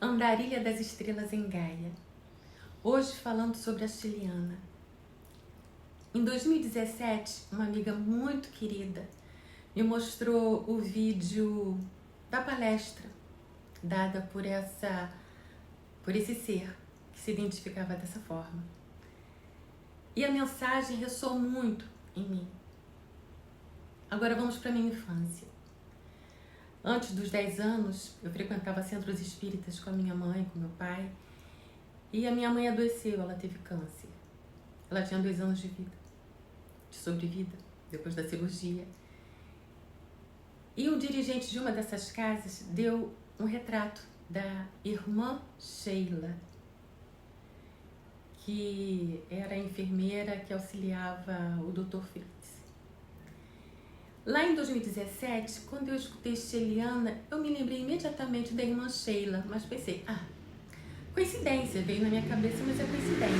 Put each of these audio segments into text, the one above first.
Andarilha das Estrelas em Gaia. Hoje falando sobre a Cheliana. Em 2017, uma amiga muito querida me mostrou o vídeo da palestra dada por esse ser que se identificava dessa forma. E a mensagem ressoou muito em mim. Agora vamos para minha infância. Antes dos 10 anos, eu frequentava centros espíritas com a minha mãe, com meu pai. E a minha mãe adoeceu, ela teve câncer. Ela tinha 2 anos de sobrevida, depois da cirurgia. E o dirigente de uma dessas casas deu um retrato da irmã Sheila, que era a enfermeira que auxiliava o Dr. Fritz. Lá em 2017, quando eu escutei Cheliana, eu me lembrei imediatamente da irmã Sheila, mas pensei, coincidência, veio na minha cabeça, mas é coincidência.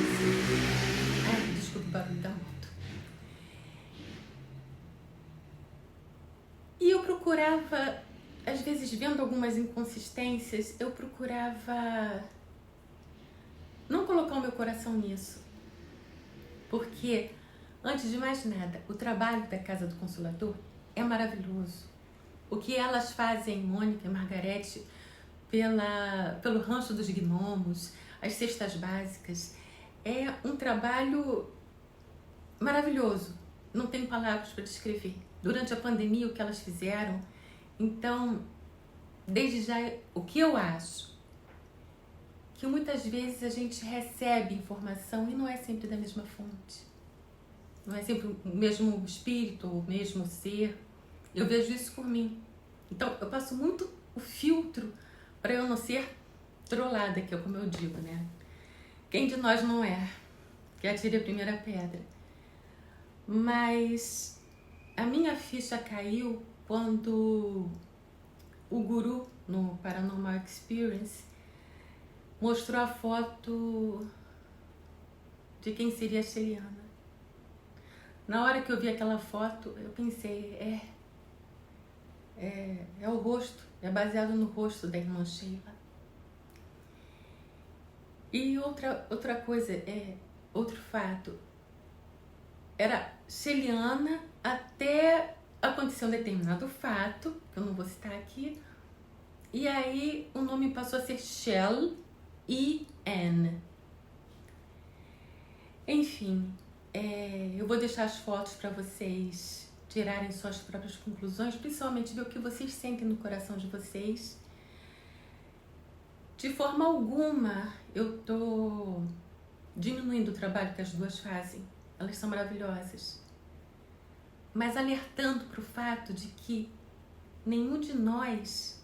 Desculpa o barulho da moto. E eu procurava, às vezes vendo algumas inconsistências, eu procurava não colocar o meu coração nisso. Porque, antes de mais nada, o trabalho da Casa do Consolador é maravilhoso. O que elas fazem, Mônica e Margarete, pelo rancho dos gnomos, as cestas básicas, é um trabalho maravilhoso. Não tenho palavras para descrever. Durante a pandemia, o que elas fizeram. Então, desde já, o que eu acho? Que muitas vezes a gente recebe informação e não é sempre da mesma fonte. Não é sempre o mesmo espírito, o mesmo ser. Eu vejo isso por mim. Então, eu passo muito o filtro para eu não ser trollada, que é como eu digo, né? Quem de nós não é? Que atire a primeira pedra. Mas a minha ficha caiu quando o guru, no Paranormal Experience, mostrou a foto de quem seria a Cheliana. Na hora que eu vi aquela foto, eu pensei, é o rosto, é baseado no rosto da irmã Sheila. E outra coisa, outro fato, era Cheliana até acontecer um determinado fato, que eu não vou citar aqui, e aí o nome passou a ser Shell E-N. Enfim, eu vou deixar as fotos para vocês tirarem suas próprias conclusões, principalmente ver o que vocês sentem no coração de vocês. De forma alguma, eu tô diminuindo o trabalho que as duas fazem. Elas são maravilhosas. Mas alertando para o fato de que nenhum de nós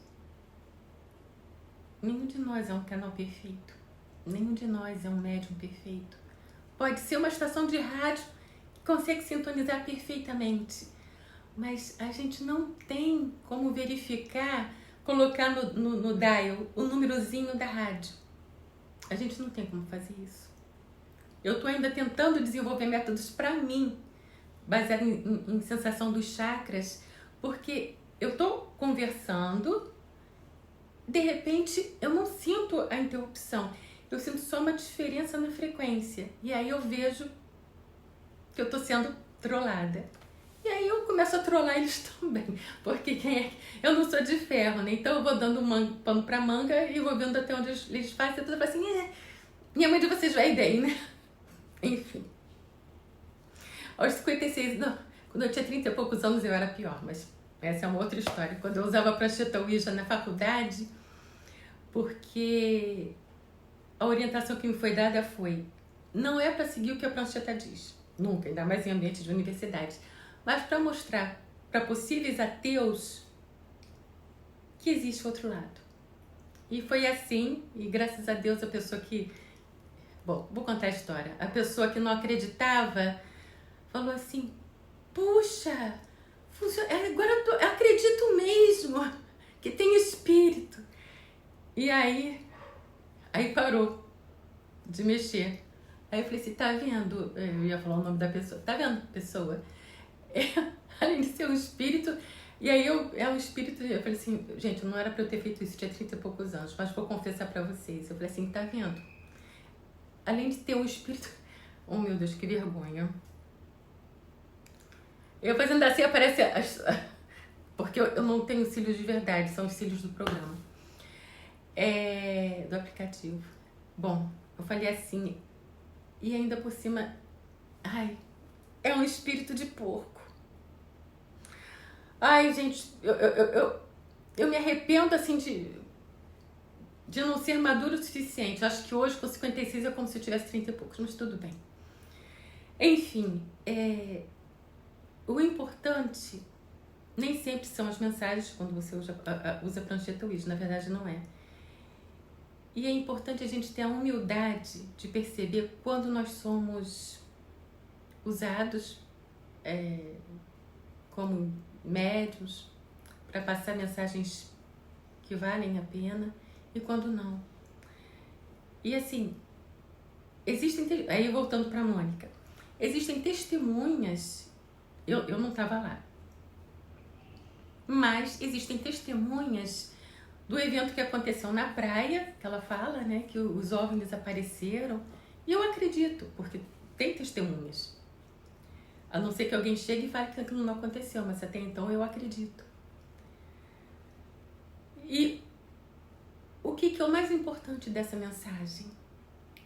é um canal perfeito. Nenhum de nós é um médium perfeito. Pode ser uma estação de rádio que consegue sintonizar perfeitamente, mas a gente não tem como verificar, colocar no dial o númerozinho da rádio. A gente não tem como fazer isso. Eu estou ainda tentando desenvolver métodos para mim, baseado em sensação dos chakras, porque eu estou conversando, de repente eu não sinto a interrupção. Eu sinto só uma diferença na frequência. E aí eu vejo que eu tô sendo trollada. E aí eu começo a trollar eles também. Porque eu não sou de ferro, né? Então eu vou dando pano pra manga e vou vendo até onde eles fazem. E tudo assim, minha mãe de vocês vai bem, né? Enfim. Aos 56, não, quando eu tinha 30 e poucos anos eu era pior. Mas essa é uma outra história. Quando eu usava prancheta Ouija na faculdade, porque a orientação que me foi dada foi: não é para seguir o que a prancheta diz, nunca, ainda mais em ambiente de universidade, mas para mostrar para possíveis ateus que existe outro lado. E foi assim, e graças a Deus a pessoa que... Bom, vou contar a história. A pessoa que não acreditava falou assim: puxa, agora eu acredito mesmo que tem espírito. E aí parou de mexer. Aí eu falei assim, tá vendo? Eu ia falar o nome da pessoa. Tá vendo, pessoa? Além de ser um espírito, E aí é um espírito, eu falei assim, gente, não era pra eu ter feito isso, tinha 30 e poucos anos, mas vou confessar pra vocês. Eu falei assim, tá vendo? Além de ter um espírito, oh meu Deus, que vergonha. Eu fazendo assim, aparece porque eu não tenho cílios de verdade, são os cílios do programa. Do aplicativo. Bom, eu falei assim, e ainda por cima, ai, é um espírito de porco. Ai, gente, eu me arrependo assim de não ser maduro o suficiente. Acho que hoje com 56 é como se eu tivesse 30 e poucos, mas tudo bem. Enfim, o importante nem sempre são as mensagens quando você usa prancheta Ouija, na verdade não é. E é importante a gente ter a humildade de perceber quando nós somos usados como médiuns para passar mensagens que valem a pena e quando não. E assim, existem... Aí voltando para a Mônica. Existem testemunhas... Eu não estava lá. Mas existem testemunhas do evento que aconteceu na praia, que ela fala, né, que os OVNIs apareceram. E eu acredito, porque tem testemunhas. A não ser que alguém chegue e fale que aquilo não aconteceu, mas até então eu acredito. E o que é o mais importante dessa mensagem?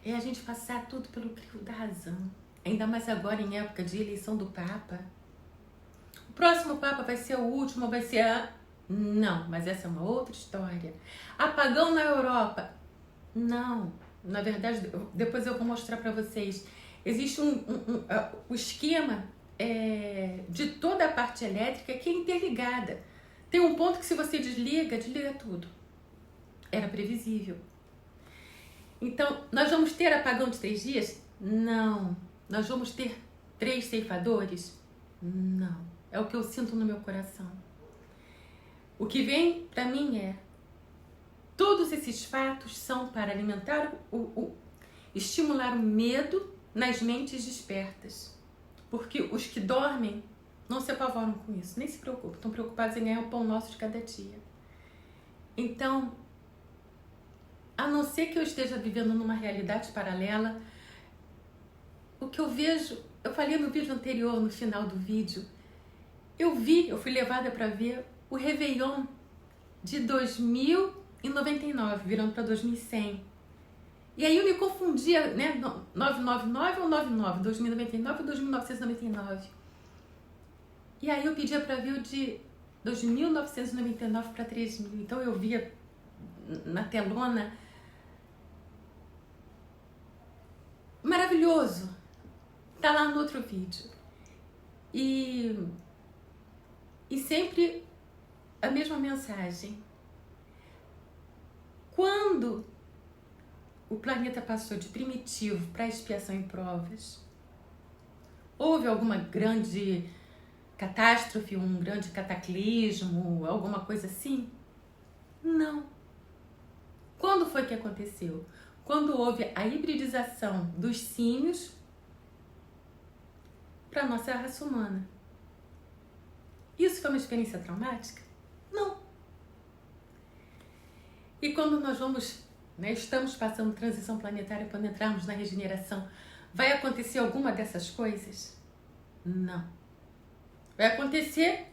É a gente passar tudo pelo crivo da razão. Ainda mais agora em época de eleição do Papa. O próximo Papa vai ser o último, vai ser a... Não, mas essa é uma outra história. Apagão na Europa? Não. Na verdade, depois eu vou mostrar para vocês. Existe o esquema de toda a parte elétrica que é interligada. Tem um ponto que se você desliga tudo. Era previsível. Então, nós vamos ter apagão de 3 dias? Não. Nós vamos ter 3 ceifadores? Não. É o que eu sinto no meu coração. O que vem para mim todos esses fatos são para alimentar estimular o medo nas mentes despertas. Porque os que dormem não se apavoram com isso, nem se preocupam, estão preocupados em ganhar o pão nosso de cada dia. Então, a não ser que eu esteja vivendo numa realidade paralela, o que eu vejo, eu falei no vídeo anterior, no final do vídeo, eu fui levada para ver o Réveillon de 2099, virando para 2100. E aí eu me confundia, né? 999 ou 99? 2099 ou 2999? E aí eu pedia para ver o de 2999 para 3000. Então eu via na telona. Maravilhoso! Tá lá no outro vídeo. E sempre a mesma mensagem. Quando o planeta passou de primitivo para expiação e provas, houve alguma grande catástrofe, um grande cataclismo, alguma coisa assim? Não. Quando foi que aconteceu? Quando houve a hibridização dos símios para a nossa raça humana. Isso foi uma experiência traumática? Não. E quando nós vamos, né, estamos passando transição planetária, quando entrarmos na regeneração, vai acontecer alguma dessas coisas? Não. Vai acontecer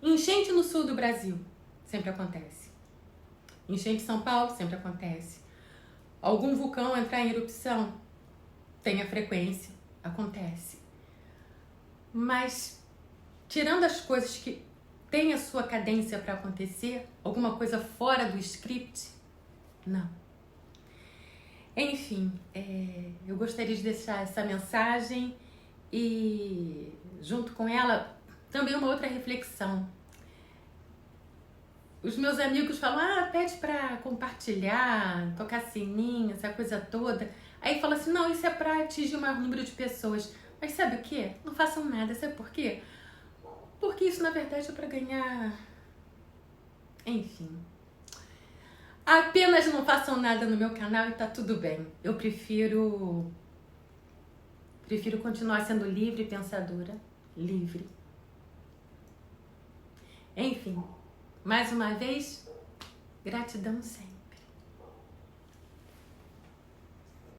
enchente no sul do Brasil, sempre acontece. Enchente em São Paulo, sempre acontece. Algum vulcão entrar em erupção, tem a frequência, acontece. Mas, tirando as coisas que têm a sua cadência para acontecer, alguma coisa fora do script, não. Enfim, eu gostaria de deixar essa mensagem e, junto com ela, também uma outra reflexão. Os meus amigos falam, pede para compartilhar, tocar sininho, essa coisa toda. Aí fala assim, não, isso é para atingir o maior número de pessoas. Mas sabe o quê? Não façam nada, sabe por quê? Porque isso, na verdade, é para ganhar... Enfim. Apenas não façam nada no meu canal e tá tudo bem. Eu prefiro continuar sendo livre e pensadora. Livre. Enfim, mais uma vez, gratidão sempre.